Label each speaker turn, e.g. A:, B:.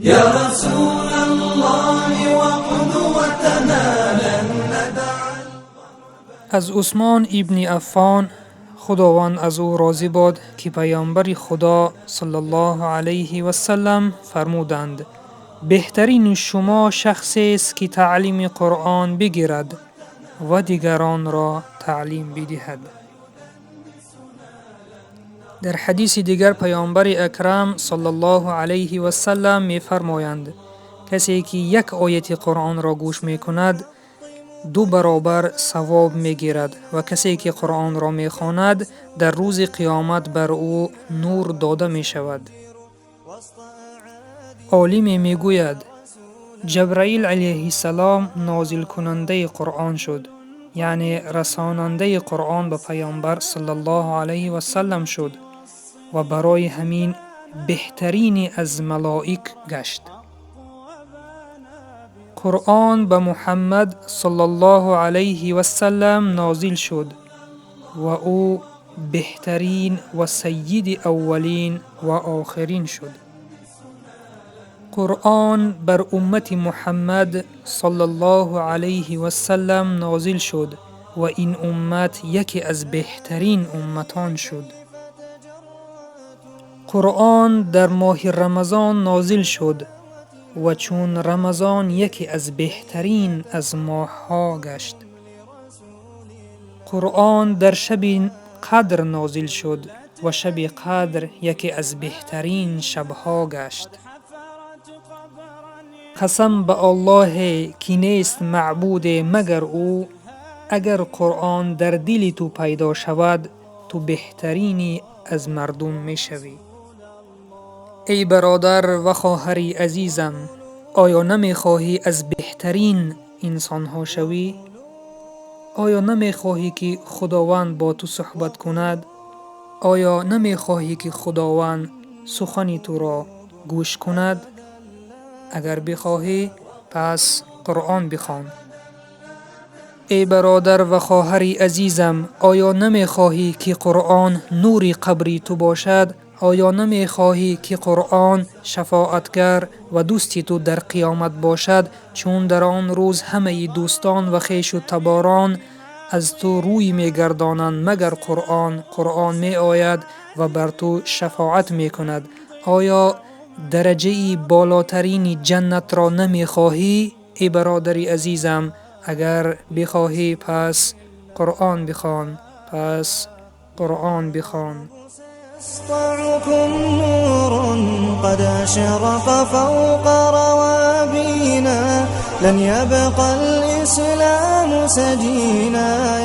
A: يا رسول الله وقدوتنا لن ندع.
B: از عثمان ابن عفان خداوند از او راضی باد که پیامبر خدا صلی الله علیه و سلم فرمودند: بهترین شما شخصی است که تعلیم قرآن بگیرد و دیگران را تعلیم بدهد. در حدیث دیگر پیامبر اکرم صلی الله علیه و سلم می فرمایند: کسی که یک آیت قرآن را گوش می کند 2 برابر ثواب می گیرد و کسی که قرآن را می خواند در روز قیامت بر او نور داده می شود. عالم می گوید جبرائیل علیه السلام نازل کننده قرآن شد، یعنی رساننده قرآن به پیامبر صلی الله علیه و سلم شد و برای همین بهترین از ملائک گشت. قرآن به محمد صلی الله علیه و سلم نازل شد و او بهترین و سید اولین و آخرین شد. قرآن بر امت محمد صلی الله علیه و سلم نازل شد و این امت یکی از بهترین امتان شد. قرآن در ماه رمضان نازل شد و چون رمضان یکی از بهترین از ماه‌ها گشت. قرآن در شب قدر نازل شد و شب قدر یکی از بهترین شب‌ها گشت. قسم به الله که نیست معبود مگر او، اگر قرآن در دل تو پیدا شود تو بهترینی از مردم می شوی. ای برادر و خواهری عزیزم، آیا نمی خواهی از بهترین انسان ها شوی؟ آیا نمی خواهی که خداوند با تو صحبت کند؟ آیا نمی خواهی که خداوند سخن تو را گوش کند؟ اگر بخواهی پس قرآن بخوان. ای برادر و خواهری عزیزم، آیا نمی خواهی که قرآن نور قبری تو باشد؟ آیا نمی خواهی که قرآن شفاعتگر و دوستی تو در قیامت باشد، چون در آن روز همه دوستان و خویش و تباران از تو روی می گردانند مگر قرآن می آید و بر تو شفاعت می کند. آیا درجه بالاترین جنت را نمی خواهی؟ ای برادری عزیزم، اگر بخواهی پس قرآن بخوان.
A: يسطعكم نور قد أشرق فوق روابينا، لن يبقى الإسلام سجينا